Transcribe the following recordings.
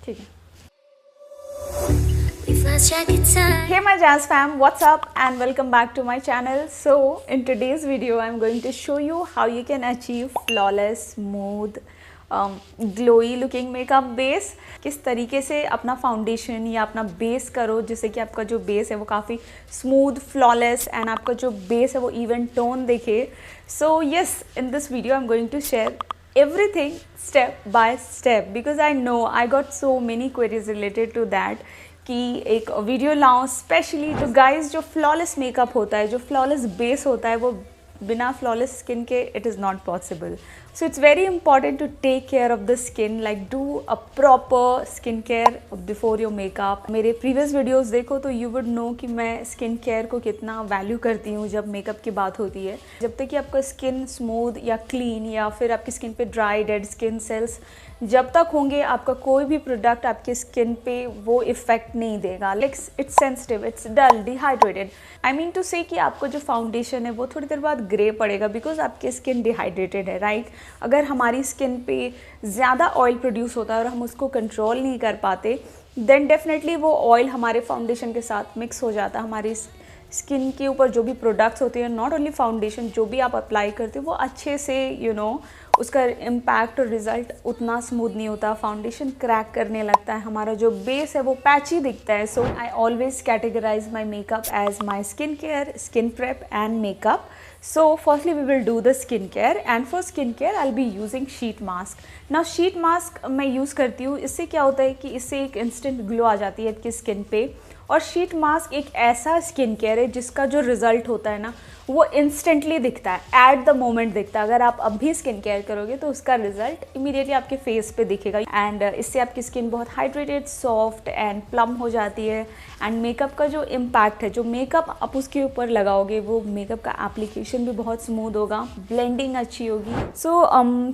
ठीक है। Hey my Jazz fam, what's up and welcome back to my channel. So in today's video I'm going to show you how you can achieve flawless, smooth, glowy looking makeup base. किस तरीके से अपना foundation या अपना base करो जिससे कि आपका जो बेस है वो काफ़ी स्मूथ, फ्लॉलेस एंड आपका जो बेस है वो इवन टोन दिखे. So yes, in this video I'm going to share everything step by step because I know I got so many queries related to that कि एक वीडियो लाऊं specially. तो guys, जो फ्लॉलेस मेकअप होता है, जो flawless base होता है, वो बिना फ्लॉलेस स्किन के it is not possible. So it's very important to take care of the skin, like do a proper skin care before your makeup. मेरे प्रीवियस वीडियोस देखो तो यू वुड नो कि मैं स्किन केयर को कितना value करती हूँ जब मेकअप की बात होती है. जब तक कि आपका स्किन स्मूथ या क्लीन या फिर आपकी स्किन पे ड्राई डेड स्किन सेल्स जब तक होंगे, आपका कोई भी प्रोडक्ट आपकी स्किन पे वो इफेक्ट नहीं देगा. Like it's sensitive, it's dull, dehydrated. I mean to say कि आपको जो फाउंडेशन है वो थोड़ी देर बाद ग्रे पड़ेगा बिकॉज आपकी स्किन डिहाइड्रेटेड है, राइट. अगर हमारी स्किन पे ज़्यादा ऑयल प्रोड्यूस होता है और हम उसको कंट्रोल नहीं कर पाते, देन डेफिनेटली वो ऑयल हमारे फाउंडेशन के साथ मिक्स हो जाता है. हमारी स्किन के ऊपर जो भी प्रोडक्ट्स होते हैं, नॉट ओनली फाउंडेशन, जो भी आप अप्लाई करते हो वो अच्छे से उसका इम्पैक्ट और रिजल्ट उतना स्मूथ नहीं होता. फाउंडेशन क्रैक करने लगता है, हमारा जो बेस है वो पैची दिखता है. So I always categorise my makeup as my skin care, skin prep and makeup. So firstly we will do the skincare, and for skincare I'll be using sheet mask. Now sheet mask मैं use करती हूँ. इससे क्या होता है कि इससे एक इंस्टेंट ग्लो आ जाती है आपकी स्किन पे. और शीट मास्क एक ऐसा स्किन केयर है जिसका जो रिज़ल्ट होता है ना वो इंस्टेंटली दिखता है, एट द मोमेंट दिखता है. अगर आप अभी स्किन केयर करोगे तो उसका रिजल्ट इमीडिएटली आपके फेस पे दिखेगा. एंड इससे आपकी स्किन बहुत हाइड्रेटेड, सॉफ्ट एंड प्लम हो जाती है. एंड मेकअप का जो इम्पैक्ट है, जो मेकअप आप उसके ऊपर लगाओगे, वो मेकअप का एप्लीकेशन भी बहुत स्मूथ होगा, ब्लेंडिंग अच्छी होगी. So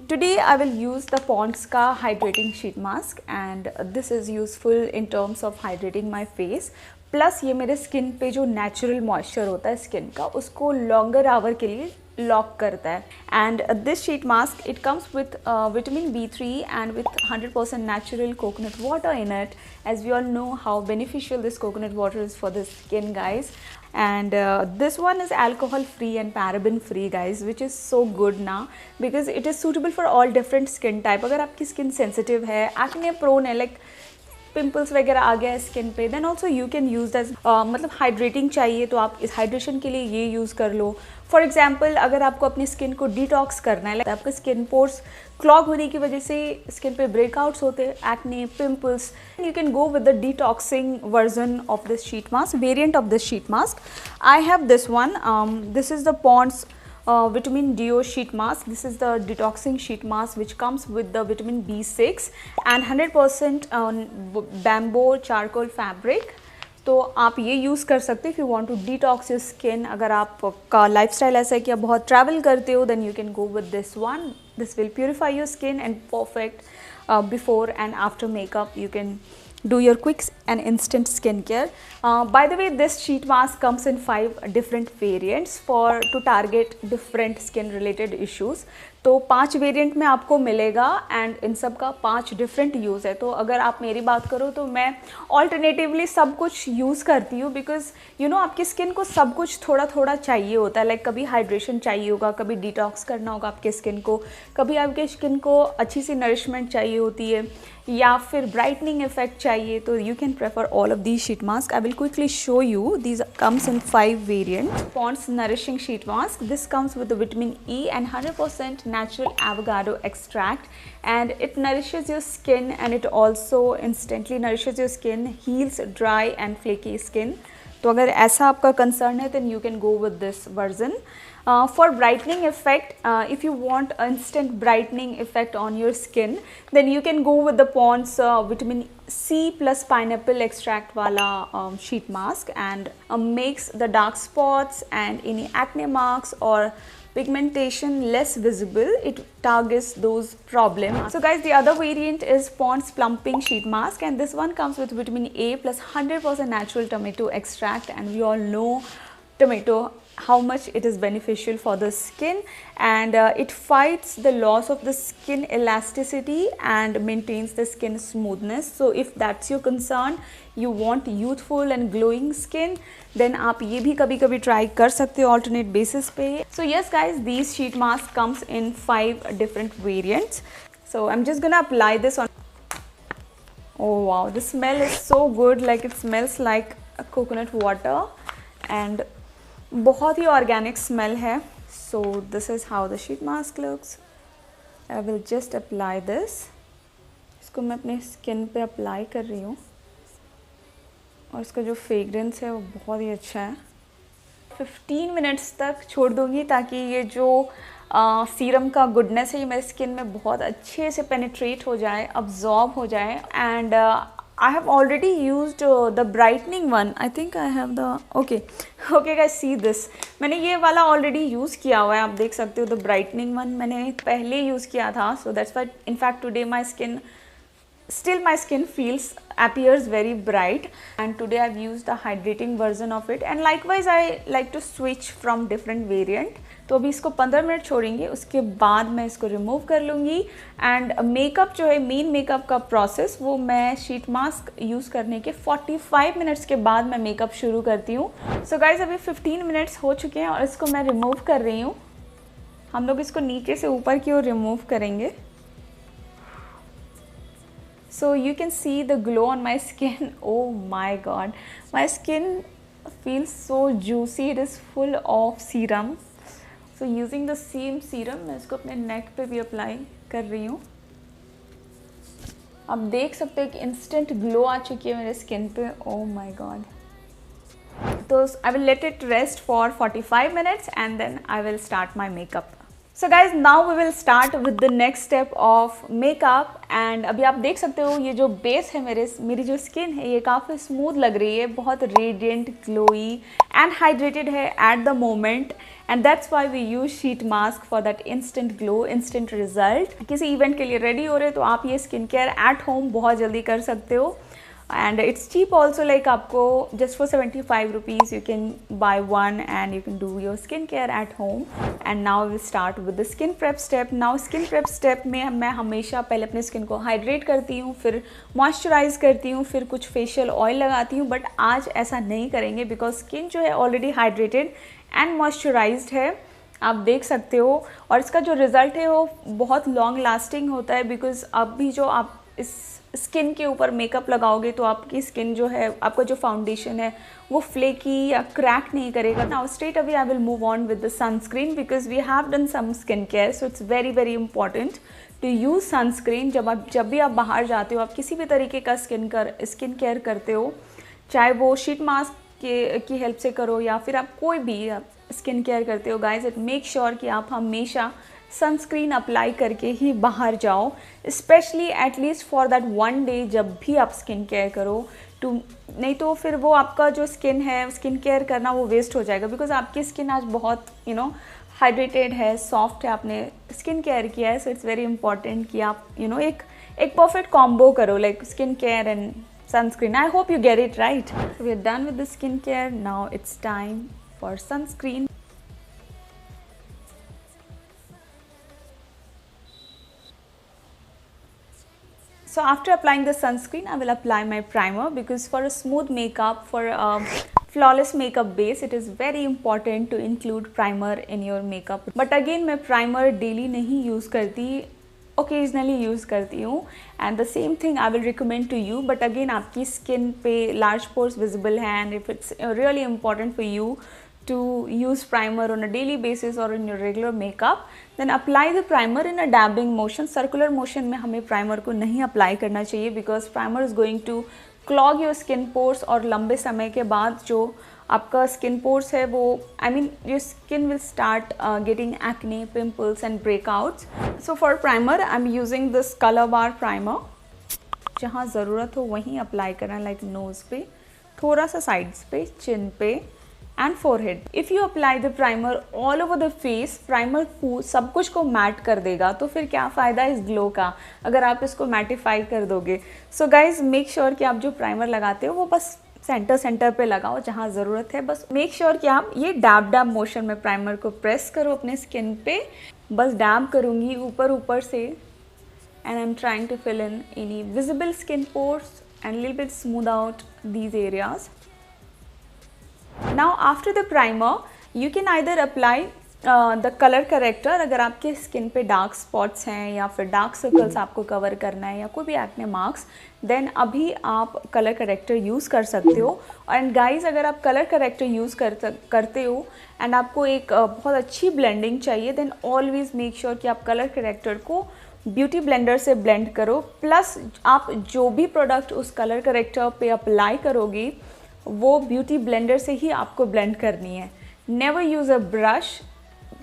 today I will use the Pond's का hydrating sheet mask and this is useful in terms of hydrating my face. Plus ये मेरे स्किन पे जो नेचुरल मॉइस्चर होता है स्किन का, उसको लॉन्गर आवर के लिए लॉक करता है. And this sheet mask it comes with vitamin B3 and with 100% natural coconut water in it. As we all know how beneficial this coconut water is for the skin, guys. And this one is alcohol free and paraben free, guys, which is so good now because it is suitable for all different skin type. अगर आपकी skin sensitive है, acne prone है, like pimples वगैरह आ गया है skin पे, then also you can use that. मतलब हाइड्रेटिंग चाहिए तो आप इस हाइड्रेशन के लिए ये यूज़ कर लो. फॉर एग्जाम्पल, अगर आपको अपनी स्किन को डिटॉक्स करना है, आपका स्किन पोर्स क्लॉग होने की वजह से स्किन पे ब्रेकआउट्स होते हैं, acne, pimples, you can go with the detoxing version of this sheet mask, variant of this sheet mask. I have this one. This is the Pond's vitamin Deo sheet mask. This is the detoxing sheet mask which comes with the vitamin B6 and 100% bamboo charcoal fabric. तो आप ये use कर सकते हैं if you want to detox your skin. अगर आपका lifestyle ऐसा है कि आप बहुत ट्रैवल करते हो, then you can go with this one. This will purify your skin and perfect before and after makeup. You can do your quick and instant skincare. By the way, this sheet mask comes in 5 different variants for to target different skin related issues. तो 5 variant में आपको मिलेगा and in सब का 5 different use है. तो अगर आप मेरी बात करो तो मैं ऑल्टरनेटिवली सब कुछ यूज़ करती हूँ बिकॉज आपकी स्किन को सब कुछ थोड़ा थोड़ा चाहिए होता है. लाइक कभी हाइड्रेशन चाहिए होगा, कभी डिटॉक्स करना होगा आपके स्किन को, कभी आपके स्किन को अच्छी सी नरिशमेंट चाहिए होती है या फिर ब्राइटनिंग इफेक्ट चाहिए. तो you can prefer all of these sheet mask. I will quickly show you. These comes in 5 variant. Pond's nourishing sheet mask. This comes with vitamin E and 100% natural avocado extract, and it nourishes your skin and it also instantly nourishes your skin, heals dry and flaky skin. तो अगर ऐसा आपका concern है then you can go with this version. For brightening effect, if you want instant brightening effect on your skin, then you can go with the Pond's vitamin C plus pineapple extract wala sheet mask, and makes the dark spots and any acne marks or pigmentation less visible. It targets those problems. So guys, the other variant is Pond's plumping sheet mask, and this one comes with vitamin A plus 100% natural tomato extract, and we all know tomato how much it is beneficial for the skin, and it fights the loss of the skin elasticity and maintains the skin smoothness. So if that's your concern, you want youthful and glowing skin, then आप ये भी कभी कभी try कर सकते हो alternate basis पे. So yes guys, these sheet mask comes in 5 different variants. So I'm just gonna apply this on. Oh wow, the smell is so good, like it smells like a coconut water and बहुत ही organic smell है. सो this is how the sheet mask looks. I will just apply this. इसको मैं अपने skin पे apply कर रही हूँ और इसका जो फ्रेग्रेंस है वो बहुत ही अच्छा है. 15 मिनट्स तक छोड़ दूँगी ताकि ये जो सीरम का गुडनेस है ये मेरे स्किन में बहुत अच्छे से पेनिट्रेट हो जाए, अब्जॉर्ब हो जाए. And I have already used the brightening one. I think I have the okay guys, see this. मैंने ये वाला already यूज़ किया हुआ है, आप देख सकते हो. the brightening one मैंने पहले यूज़ किया था. So that's why in fact today my skin appears very bright, and today I've used the hydrating version of it. And likewise I like to switch from different variant. तो अभी इसको 15 minute छोड़ेंगे, उसके बाद मैं इसको रिमूव कर लूँगी. एंड मेकअप जो है, मेन मेकअप का प्रोसेस, वो मैं शीट मास्क यूज़ करने के 45 मिनट्स के बाद मैं मेकअप शुरू करती हूँ. सो गाइज अभी 15 मिनट्स हो चुके हैं और इसको मैं रिमूव कर रही हूँ. हम लोग इसको नीचे से ऊपर की ओर रिमूव करेंगे. So you can see the glow on my skin. Oh my god, my skin feels so juicy. It is full of serum. So using the same serum मैं इसको अपने नेक पे भी अप्लाई कर रही हूँ. आप देख सकते हो कि इंस्टेंट ग्लो आ चुकी है मेरे स्किन पे. Oh my god. तो I will let it rest for 45 minutes and then I will start my makeup. So guys, now we will start with the next step of makeup. and अभी आप देख सकते हो ये जो base है मेरी जो स्किन है ये काफ़ी स्मूथ लग रही है, बहुत रेडिएंट, ग्लोई एंड हाइड्रेटेड है at the moment. And that's why we use sheet mask for that instant glow, instant result. किसी इवेंट के लिए रेडी हो रहे हो तो आप ये स्किन केयर एट होम बहुत जल्दी कर सकते हो. and it's cheap also, like आपको just for 75 rupees you can buy one and you can do your skincare at home. and now we'll start with the skin prep step. now skin prep step में मैं हमेशा पहले अपने skin को hydrate करती हूँ, फिर मॉइस्चराइज करती हूँ, फिर कुछ फेशियल ऑयल लगाती हूँ. बट आज ऐसा नहीं करेंगे बिकॉज स्किन जो है ऑलरेडी हाइड्रेटेड एंड मॉइस्चराइज्ड है, आप देख सकते हो. और इसका जो रिज़ल्ट है वो बहुत लॉन्ग लास्टिंग होता है बिकॉज अब भी जो आप इस स्किन के ऊपर मेकअप लगाओगे तो आपकी स्किन जो है, आपका जो फाउंडेशन है वो फ्लेकी या क्रैक नहीं करेगा. Now straight away I will move on with the sunscreen because we have done some skin care. So it's very very important to use sunscreen. जब भी आप बाहर जाते हो, आप किसी भी तरीके का स्किन केयर करते हो, चाहे वो शीट मास्क की हेल्प से करो या फिर आप कोई भी स्किन केयर करते हो, गाइज इट मेक श्योर कि आप हमेशा सनस्क्रीन अप्लाई करके ही बाहर जाओ. Specially at least for that one day जब भी आप स्किन केयर करो. नहीं तो फिर वो आपका जो स्किन है, स्किन केयर करना वो वेस्ट हो जाएगा बिकॉज आपकी स्किन आज बहुत हाइड्रेटेड है, सॉफ्ट है, आपने स्किन केयर किया है. सो इट्स वेरी इंपॉर्टेंट कि आप एक परफेक्ट कॉम्बो करो, like skin care and sunscreen. I hope you get it right. So we are done with the skincare. Now it's time for sunscreen. So after applying the sunscreen, I will apply my primer because for a smooth makeup, for a flawless makeup base, it is very important to include primer in your makeup. But again, मैं primer daily नहीं use करती, occasionally use करती हूँ. And the same thing I will recommend to you. But again आपकी skin पे large pores visible है and if it's really important for you to use primer on a daily basis or in your regular makeup, then apply the primer in a dabbing motion. Circular motion में हमें primer को नहीं apply करना चाहिए because primer is going to clog your skin pores. और लंबे समय के बाद जो आपका स्किन पोर्स है वो your skin will start getting acne, pimples and breakouts. So for primer I'm using this Color Bar primer. जहाँ ज़रूरत हो वहीं अप्लाई करना, लाइक नोज़ पे, थोड़ा सा साइड्स पे, चिन पे and forehead. If you apply the primer all over the face, primer सब कुछ को मैट कर देगा, तो फिर क्या फ़ायदा इस ग्लो का अगर आप इसको मैटिफाई कर दोगे. सो गाइज मेक श्योर कि आप जो प्राइमर लगाते हो वो बस सेंटर सेंटर पे लगाओ जहाँ ज़रूरत है। बस मेक श्योर कि आप ये डैब डैब मोशन में प्राइमर को प्रेस करो अपने स्किन पे। बस डैब करूँगी ऊपर ऊपर से, and I am trying to fill in any visible skin pores and little bit smooth out these areas. Now after the primer you can either apply the colour corrector. अगर आपके skin पे dark spots हैं या फिर dark circles आपको cover करना है या कोई भी एक्ने मार्क्स, देन अभी आप कलर करेक्टर यूज़ कर सकते हो। एंड गाइस, अगर आप कलर करेक्टर यूज़ करते हो एंड आपको एक बहुत अच्छी ब्लेंडिंग चाहिए, देन ऑलवेज मेक श्योर कि आप कलर करेक्टर को ब्यूटी ब्लेंडर से ब्लेंड करो। प्लस आप जो भी प्रोडक्ट उस कलर करेक्टर पे अप्लाई करोगे वो ब्यूटी ब्लेंडर से ही आपको ब्लेंड करनी है। नेवर यूज़ अ ब्रश,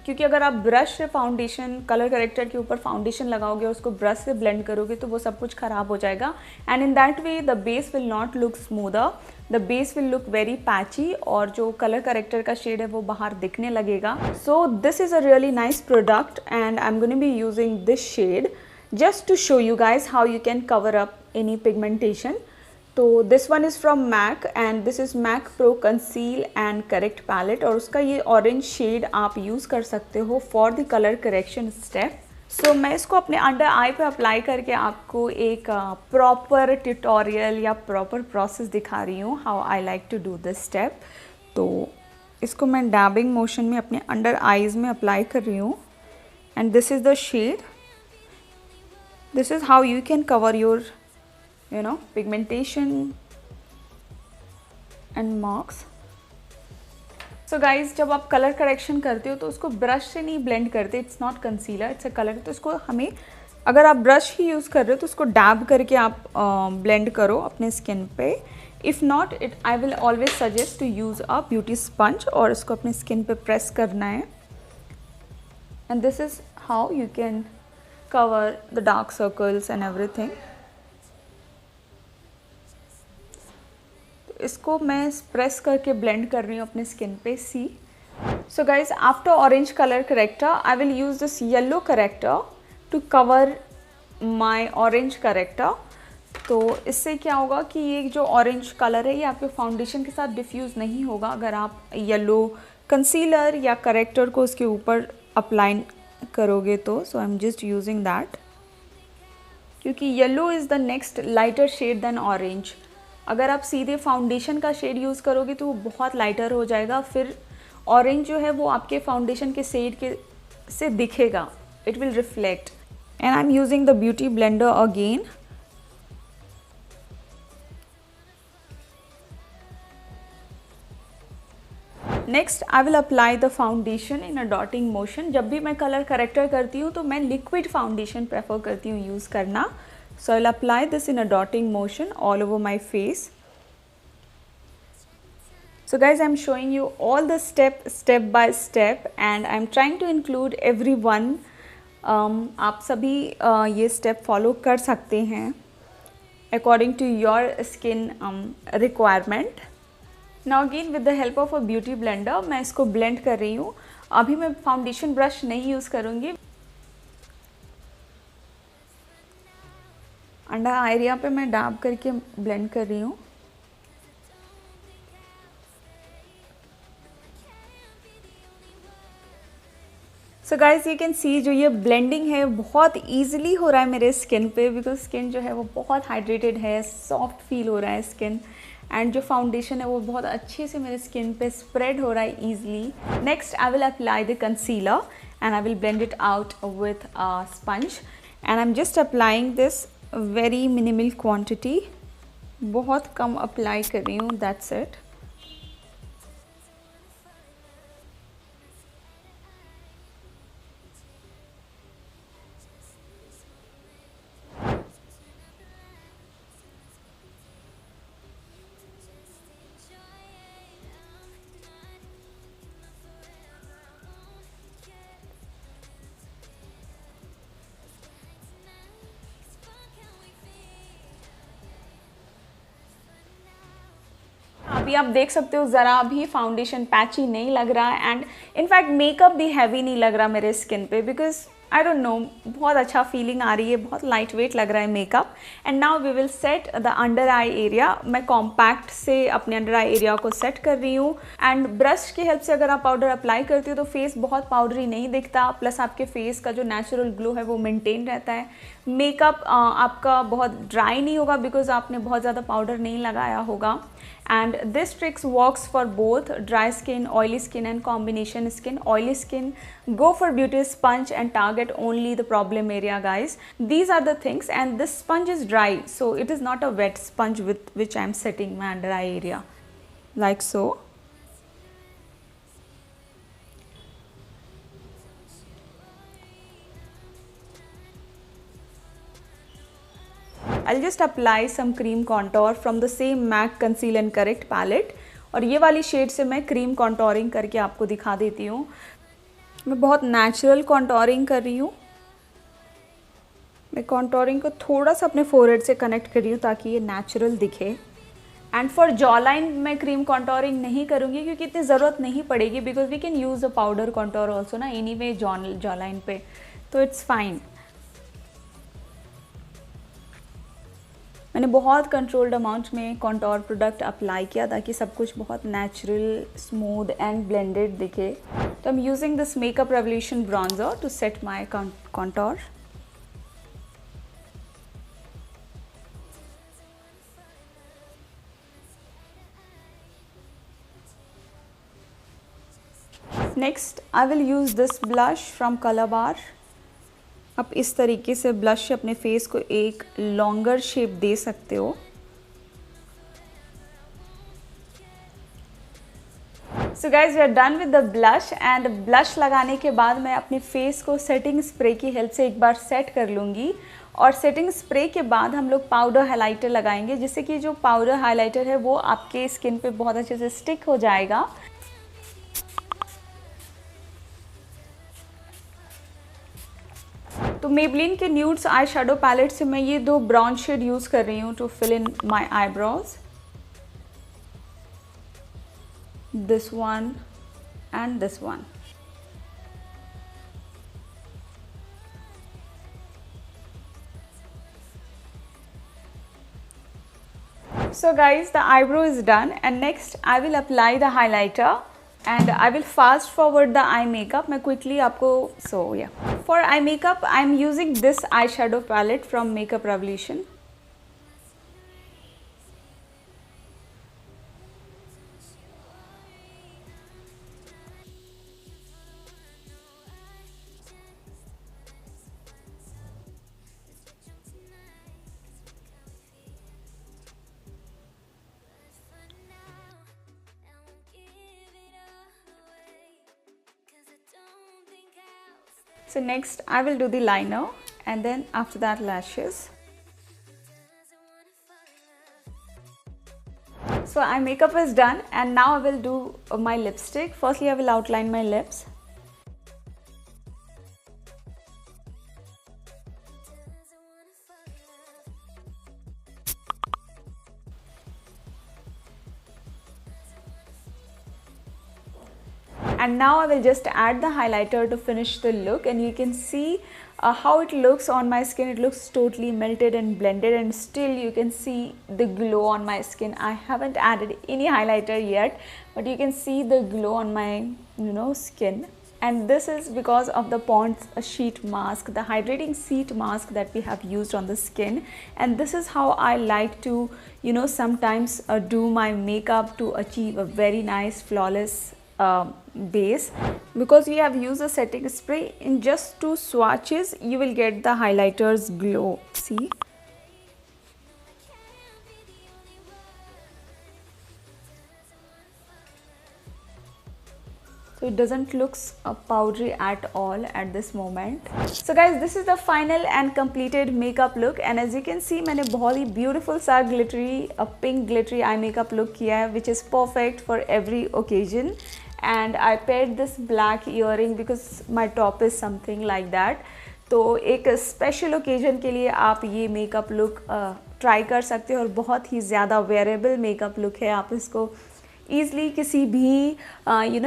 क्योंकि अगर आप ब्रश से फाउंडेशन कलर करेक्टर के ऊपर फाउंडेशन लगाओगे और उसको ब्रश से ब्लेंड करोगे तो वो सब कुछ ख़राब हो जाएगा। And in that way the base will not look smoother, the base will look very patchy और जो कलर करेक्टर का शेड है वो बाहर दिखने लगेगा। So this is a really nice product and I am going to be using this shade just to show you guys how you can cover up any pigmentation. तो this one is from MAC and this is MAC Pro Conceal and Correct Palette और उसका ये orange shade आप use कर सकते हो for the colour correction step. So मैं इसको अपने अंडर आई पे अप्लाई करके आपको एक प्रॉपर ट्यूटोरियल या प्रॉपर प्रोसेस दिखा रही हूँ how I like to do this step. तो इसको मैं डैबिंग मोशन में अपने अंडर आईज़ में अप्लाई कर रही हूँ and this is the shade. This is how you can cover your pigmentation and marks. So guys, जब आप कलर करेक्शन करते हो तो उसको ब्रश से नहीं ब्लेंड करते, it's not concealer, it's a colour. तो इसको हमें, अगर आप ब्रश ही यूज़ कर रहे हो तो उसको डैब करके आप ब्लेंड करो अपने स्किन पे। If not, I will always suggest to use a beauty sponge और इसको अपने स्किन पे प्रेस करना है। And this is how you can cover the dark circles and everything. तो इसको मैं प्रेस करके ब्लेंड कर रही हूँ अपने स्किन पे। See, so guys, after orange colour corrector I will use this yellow corrector to cover my orange corrector. तो इससे क्या होगा कि ये जो ऑरेंज कलर है ये आपके फाउंडेशन के साथ डिफ्यूज़ नहीं होगा अगर आप येलो कंसीलर या करेक्टर को उसके ऊपर अप्लाई करोगे तो। So I am just using that, क्योंकि yellow is the next lighter shade than orange. अगर आप सीधे फाउंडेशन का शेड यूज़ करोगे तो वो बहुत लाइटर हो जाएगा, फिर ऑरेंज जो है वो आपके फाउंडेशन के शेड के से दिखेगा, it will reflect. And I am using the beauty blender again. Next I will apply the foundation in a dotting motion. जब भी मैं कलर करेक्टर करती हूँ तो मैं लिक्विड फाउंडेशन प्रेफर करती हूँ यूज़ करना। So I will apply this in a dotting motion all over my face. So guys, I am showing you all the step by step and I am trying to include everyone. आप सभी ये step follow कर सकते हैं according to your skin requirement. Now again with the help of a beauty blender मैं इसको blend कर रही हूँ। अभी मैं फाउंडेशन ब्रश नहीं यूज़ करूँगी, अंडर एरिया पे मैं डैब करके ब्लेंड कर रही हूँ। So guys, you can see जो ये ब्लेंडिंग है बहुत ईजिली हो रहा है मेरे स्किन पे, बिकॉज स्किन जो है वो बहुत हाइड्रेटेड है, सॉफ्ट फील हो रहा है स्किन। एंड जो फाउंडेशन है वो बहुत अच्छे से मेरे स्किन पे स्प्रेड हो रहा है easily. Next I will apply the concealer and I will blend it out with a sponge and I am just applying this very minimal quantity. बहुत कम अप्लाई कर रही हूँ, दैट्स इट। अभी आप देख सकते हो ज़रा भी फाउंडेशन पैची नहीं लग रहा है एंड इनफैक्ट मेकअप भी हैवी नहीं लग रहा मेरे स्किन पे, बिकॉज आई डोंट नो, बहुत अच्छा फीलिंग आ रही है, बहुत लाइट वेट लग रहा है makeup. And now we will set the under eye area. मैं कॉम्पैक्ट से अपने अंडर आई एरिया को सेट कर रही हूँ। एंड ब्रश की हेल्प से अगर आप पाउडर अप्लाई करती हो तो फेस बहुत पाउडरी नहीं दिखता, प्लस आपके फेस का जो नेचुरल ग्लो है वो मेंटेन रहता है। मेकअप आपका बहुत ड्राई नहीं होगा बिकॉज आपने बहुत ज़्यादा पाउडर नहीं लगाया होगा। And this tricks works for both dry skin, oily skin and combination skin. Oily skin, go for beauty sponge and target only the problem area, guys. These are the things, and this sponge is dry, so it is not a wet sponge with which I am setting my under eye area, like so. I'll just apply some cream contour from the same MAC Conceal and Correct palette, और ये वाली shade से मैं cream contouring करके आपको दिखा देती हूँ। मैं बहुत नेचुरल कॉन्टोरिंग कर रही हूँ। मैं कॉन्टोरिंग को थोड़ा सा अपने फोरहेड से कनेक्ट कर रही हूँ ताकि ये नेचुरल दिखे। एंड फॉर जॉ लाइन मैं क्रीम कॉन्टोरिंग नहीं करूँगी क्योंकि इतनी ज़रूरत नहीं पड़ेगी, because we can use a powder contour also ना एनीवे जॉ लाइन पे, तो इट्स फाइन। मैंने बहुत कंट्रोल्ड अमाउंट में कॉन्टोर प्रोडक्ट अप्लाई किया ताकि सब कुछ बहुत नेचुरल, स्मूथ एंड ब्लेंडेड दिखे। तो I am using this Makeup Revolution bronzer to set my contour. Next I will use this blush from Colour Bar. आप इस तरीके से ब्लश से अपने फेस को एक लॉन्गर शेप दे सकते हो। So guys we are done with the blush. And blush लगाने के बाद मैं अपने फेस को सेटिंग स्प्रे की हेल्प से एक बार सेट कर लूँगी, और सेटिंग स्प्रे के बाद हम लोग पाउडर हाइलाइटर लगाएंगे, जिससे कि जो पाउडर हाइलाइटर है वो आपके स्किन पे बहुत अच्छे से स्टिक हो जाएगा। तो मेबलिन के न्यूड्स आई शेडो पैलेट से मैं ये दो ब्राउन शेड यूज़ कर रही हूँ to fill in my eyebrows, this one and this one. So guys, the eyebrow is done, and next I will apply the highlighter and I will fast forward the eye makeup. मैं quickly आपको so yeah. For eye makeup, I am using this eyeshadow palette from Makeup Revolution. So next I will do the liner and then after that lashes. So eye makeup is done and now I will do my lipstick. Firstly I will outline my lips. And now I will just add the highlighter to finish the look, and you can see how it looks on my skin. It looks totally melted and blended, and still you can see the glow on my skin. I haven't added any highlighter yet, but you can see the glow on my skin. And this is because of the Pond's sheet mask, the hydrating sheet mask that we have used on the skin. And this is how I like to sometimes do my makeup to achieve a very nice flawless base, because we have used a setting spray. In just 2 swatches you will get the highlighter's glow. See, so it doesn't look powdery at all at this moment. So guys, this is the final and completed makeup look, and as you can see मैंने बहुत ही beautiful सा glittery pink glittery eye makeup look किया है, which is perfect for every occasion. And I paired this black earring because my top is something like that. तो एक special occasion के लिए आप ये मेकअप लुक ट्राई कर सकते हो, और बहुत ही ज़्यादा वेयरेबल मेकअप लुक है। आप इसको ईज़िली किसी भी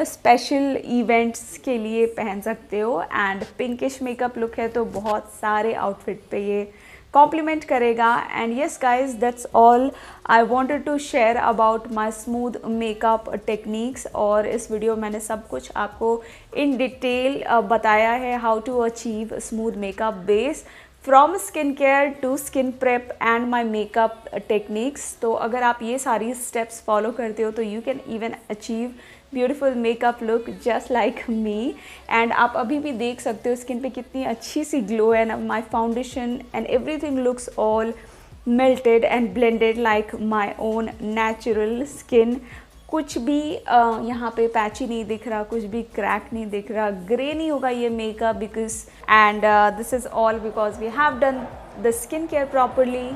स्पेशल इवेंट्स के लिए पहन सकते हो। एंड पिंकिश मेकअप लुक है तो बहुत सारे आउटफिट पे ये कॉम्प्लीमेंट करेगा। And yes guys, that's all I wanted to share about my smooth makeup techniques. और इस वीडियो मैंने सब कुछ आपको इन डिटेल बताया है, how to achieve smooth makeup base from skin care to skin prep and my makeup techniques. तो अगर आप ये सारी स्टेप्स फॉलो करते हो तो you can even achieve beautiful makeup look just like me. And आप अभी भी देख सकते हो स्किन पे कितनी अच्छी सी ग्लो है ना। My foundation and everything looks all melted and blended like my own natural skin। कुछ भी यहाँ पे पैची नहीं दिख रहा, कुछ भी क्रैक नहीं दिख रहा, ग्रे नहीं होगा ये makeup because and this is all because we have done the skin care properly.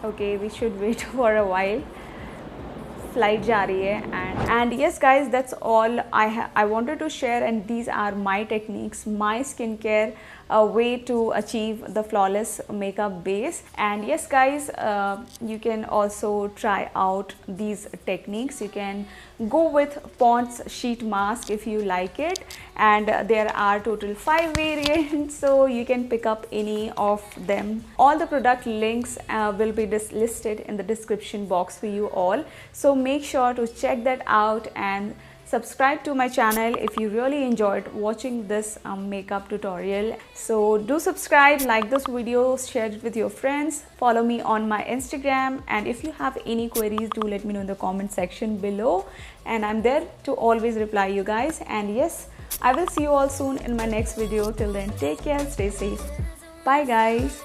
Okay, we should wait for a while, flight जा रही है। And yes guys, that's all I wanted to share and these are my techniques, my skin care way to achieve the flawless makeup base। And yes guys, you can also try out these techniques. You can go with Pond's sheet mask if you like it, and there are total 5 variants, so you can pick up any of them. All the product links will be listed in the description box for you all, so make sure to check that out and subscribe to my channel if you really enjoyed watching this makeup tutorial. So do subscribe, like this video, share it with your friends, follow me on my Instagram, and if you have any queries, do let me know in the comment section below, and I'm there to always reply you guys. And yes, I will see you all soon in my next video. Till then, take care, stay safe, bye guys.